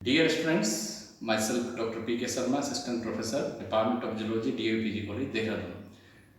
Dear students, myself Dr. P. K. Sharma, Assistant Professor, Department of Zoology, DAV PG College, Dehradun.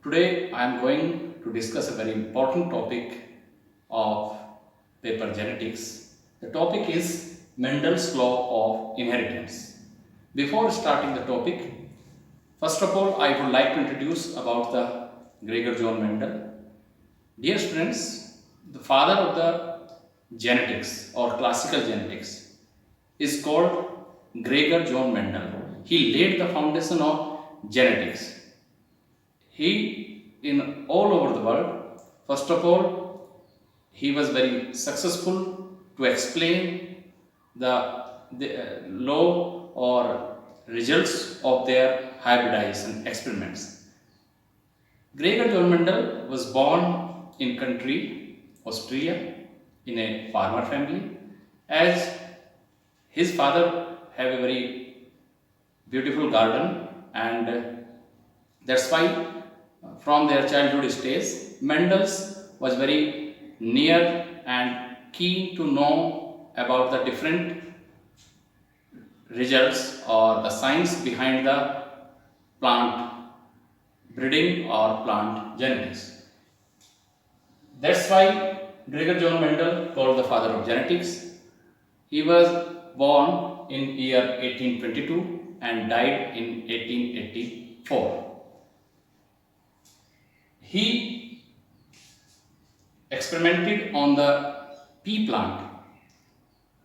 Today I am going to discuss a very important topic of paper genetics. The topic is Mendel's law of inheritance. Before starting the topic, first of all I would like to introduce about the Gregor John Mendel. Dear students, the father of the genetics or classical genetics is called Gregor John Mendel. He laid the foundation of genetics. He, in all over the world, first of all, he was very successful to explain the law or results of their hybridization experiments. Gregor John Mendel was born in country Austria in a farmer family. As his father have a very beautiful garden, and that's why from their childhood stage Mendel's was very near and keen to know about the different results or the science behind the plant breeding or plant genetics. That's why Gregor John Mendel, called the father of genetics, he was born in year 1822 and died in 1884. He experimented on the pea plant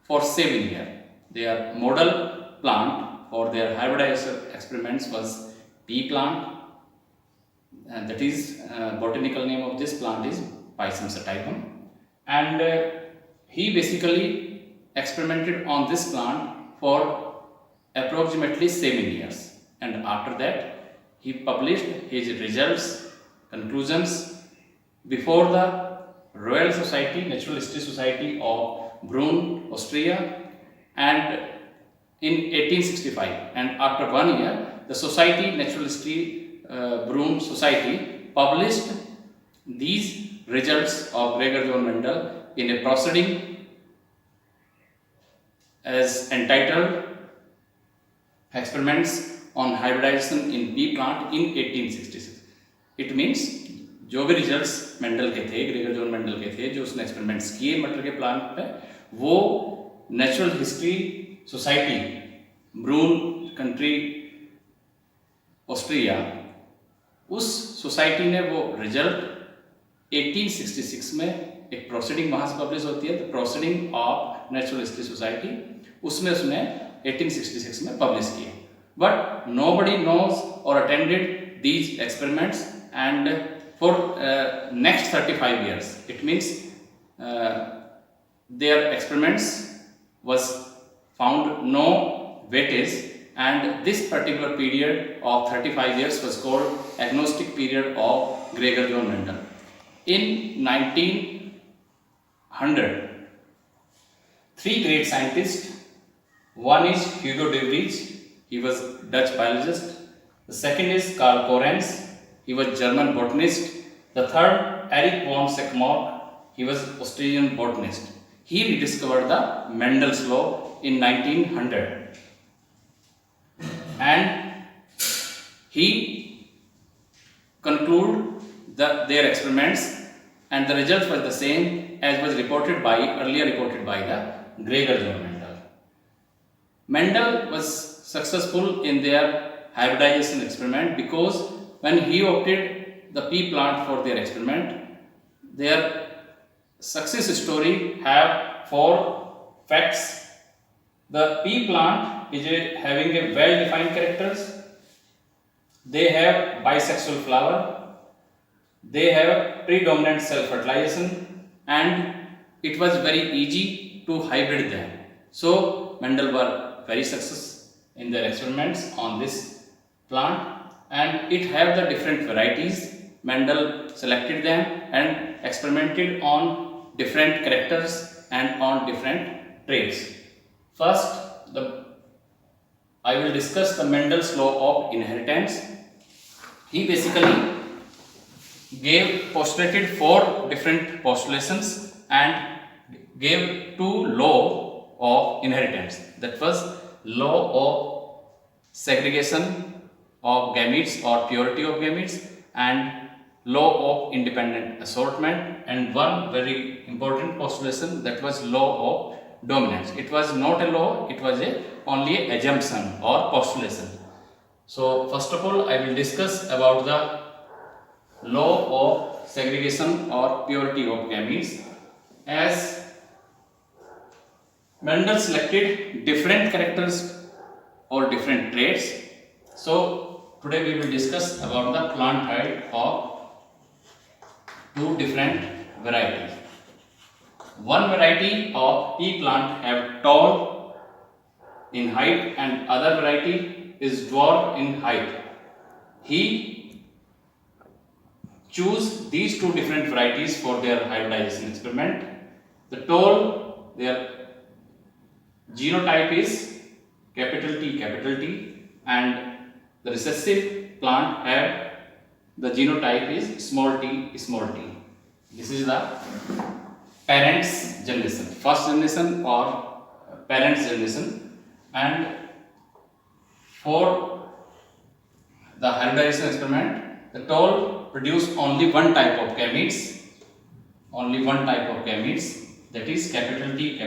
for 7 years. Their model plant for their hybridization experiments was pea plant, and that is botanical name of this plant is Pisum sativum, and he basically experimented on this plant for approximately 7 years, and after that he published his results, conclusions before the Royal Society, Natural History Society of Brunn, Austria, and in 1865, and after 1 year the Society, Natural History Brunn Society published these results of Gregor John Mendel in a proceeding as entitled Experiments on Hybridization in Pea Plant in 1866. It means जो भी results Mendel के थे, Gregor John Mendel के थे, जो उसने experiments किए मटर के प्लांट पे, वो natural history society Brunn country Austria, उस सोसाइटी ने वो रिजल्ट 1866 में एक प्रोसीडिंग वहाँ से पब्लिश होती है, the proceeding of natural history society, उसमें उसने 1866 में पब्लिश किए. But nobody knows or attended these experiments, and for next 35 years, it means their experiments was found no weightage, and this particular period of 35 years was called agnostic period of Gregor John Mendel. In 1900, three great scientists, one is Hugo de Vries, he was Dutch biologist. The second is Karl Korens, he was German botanist. The third, Erich von Seckmark, he was Austrian botanist. He rediscovered the Mendel's law in 1900, and he concluded their experiments, and the results were the same as was earlier reported by the Gregor John Mendel. Mendel was successful in their hybridization experiment because when he opted the pea plant for their experiment, their success story have 4 facts. The pea plant is having a well-defined characters. They have bisexual flower. They have predominant self-fertilization, and it was very easy to hybrid them. So Mendel were very successful in their experiments on this plant, and it have the different varieties. Mendel selected them and experimented on different characters and on different traits. First, I will discuss the Mendel's law of inheritance. He basically postulated 4 different postulations and gave 2 laws of inheritance. That was law of segregation of gametes or purity of gametes, and law of independent assortment, and one very important postulation, that was law of dominance. It was not a law, it was only an assumption or postulation. So first of all, I will discuss about the law of segregation or purity of gametes. As Mendel selected different characters or different traits, so today we will discuss about the plant height of two different varieties. One variety of pea plant have tall in height and other variety is dwarf in height. He choose these two different varieties for their hybridization experiment. The tall, their genotype is capital T, and the recessive plant have the genotype is small t. This is the parents generation, first generation or parents generation. And for the hybridization experiment, the tall produce only one type of gametes, that is capital T.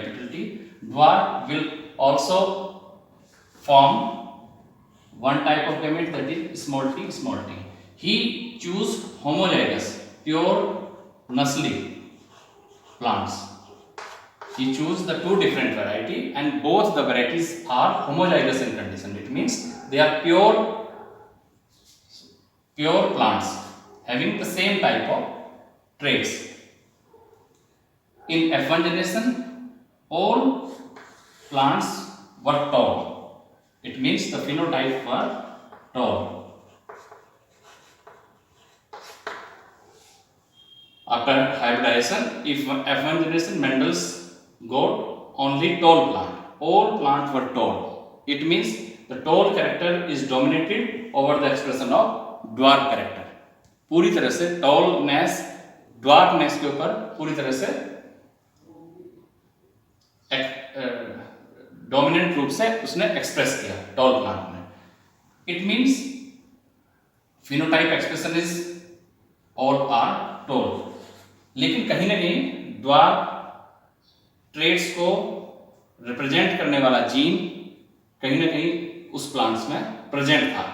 Dwarf will also form one type of gamete, that is small t. He choose homologous, pure nursery plants. He choose the two different variety, and both the varieties are homologous in condition. It means they are pure plants having the same type of traits. In F1 generation, all plants were tall. It means the phenotype were tall. After hybridization, if F1 generation, Mendel's got only tall plant. All plants were tall. It means the tall character is dominated over the expression of dwarf character. पूरी तरह से tallness, dwarfness के ऊपर पूरी तरह से dominant रूप से उसने एक्सप्रेस किया टॉल प्लांट में. It means phenotype expression is all are tall, लेकिन कहीं ना कहीं ड्वार्फ ट्रेट्स को रिप्रेजेंट करने वाला जीन कहीं ना कहीं उस प्लांट्स में प्रेजेंट था,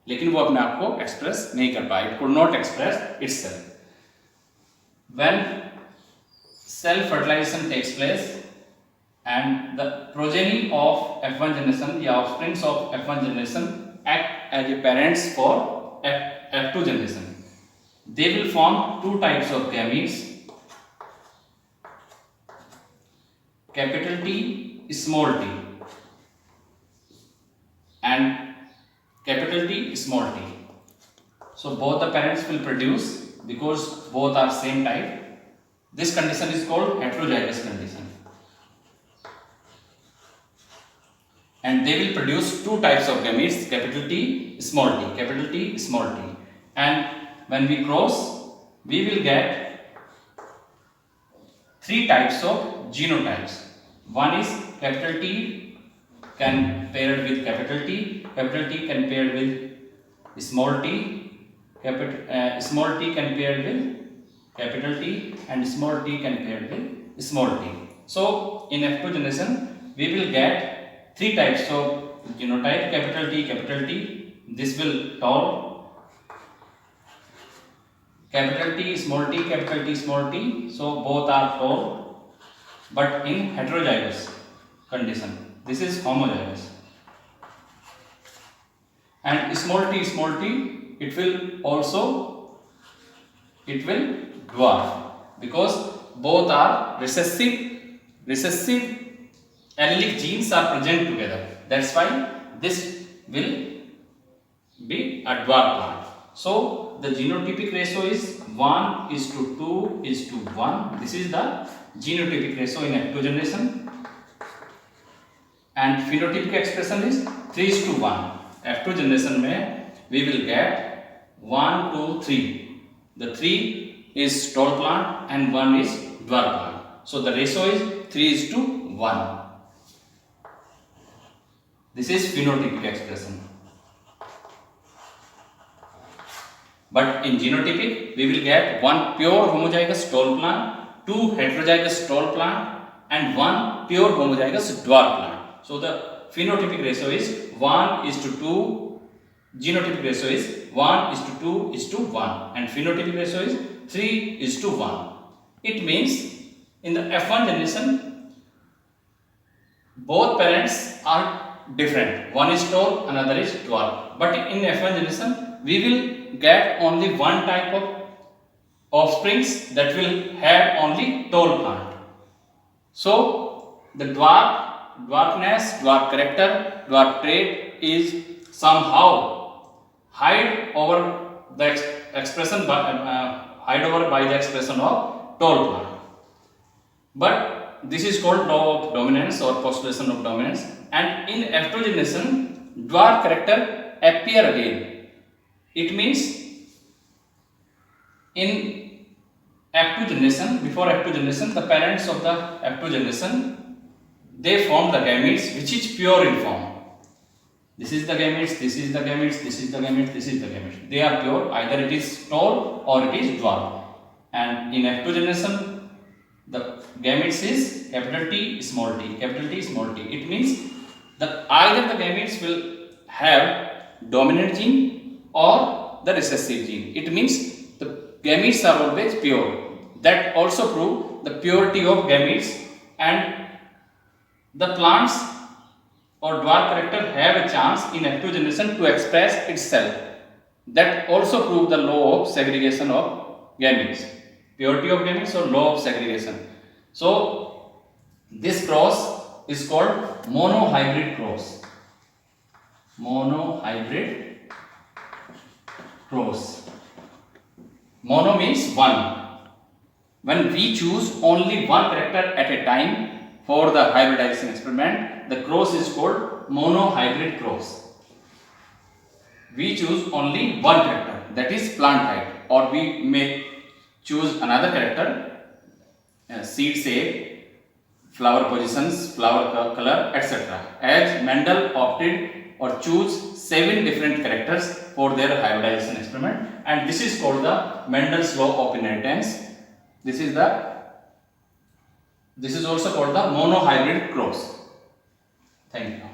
लेकिन वो अपने आप को एक्सप्रेस नहीं कर पाया. It could not express itself. When self fertilization takes place and the progeny of F1 generation, the offsprings of F1 generation act as a parents for F2 generation. They will form two types of gametes, capital T, small t, and capital T, small t. So both the parents will produce, because both are same type. This condition is called heterozygous condition. And they will produce two types of gametes, capital T, small t. And when we cross, we will get three types of genotypes. One is capital T can paired with capital T can paired with small t, small t can paired with capital T, and small t can paired with small t. So in F2 generation, we will get three types of genotype, capital T, this will tall, capital T, small t, capital T, small t, so both are tall, but in heterozygous condition. This is homozygous. And small t, it will dwarf, because both are recessive allelic genes are present together. That's why this will be a dwarf plant. So the genotypic ratio is 1:2:1. This is the genotypic ratio in F2 generation, and phenotypic expression is 3:1. F2 generation में we will get 1, 2, 3. The 3 is tall plant and 1 is dwarf plant. So the ratio is 3:1. This is phenotypic expression. But in genotypic, we will get one pure homozygous tall plant, two heterozygous tall plant, and one pure homozygous dwarf plant. So the phenotypic ratio is 1:2, genotypic ratio is 1:2:1, and phenotypic ratio is 3:1. It means in the F1 generation, both parents are different. One is tall, another is dwarf. But in F1 generation, we will get only one type of offsprings that will have only tall plant. So the dwarfness, dwarf character, dwarf trait is somehow hide over the expression by the expression of tall plant. But this is called law of dominance or postulation of dominance. And in F2 generation, dwarf character appear again. It means in F2 generation, before F2 generation, the parents of the F2 generation, they form the gametes which is pure in form. This is the gametes, this is the gametes, this is the gametes, this is the gametes. They are pure, either it is tall or it is dwarf. And in F2 generation, the gametes is capital T, small t, capital T, small t. It means that either the gametes will have dominant gene or the recessive gene. It means the gametes are always pure. That also prove the purity of gametes, and the plants or dwarf character have a chance in F2 generation to express itself. That also prove the law of segregation of gametes. Purity of gametes or law of segregation. So this cross is called monohybrid cross. Monohybrid cross. Mono means one. When we choose only one character at a time for the hybridization experiment, the cross is called monohybrid cross. We choose only one character, that is plant height, or we may choose another character, seed shape, flower positions, flower color, etc. As Mendel opted or choose 7 different characters for their hybridization experiment, and this is called the Mendel's law of inheritance. This is also called the monohybrid cross. Thank you.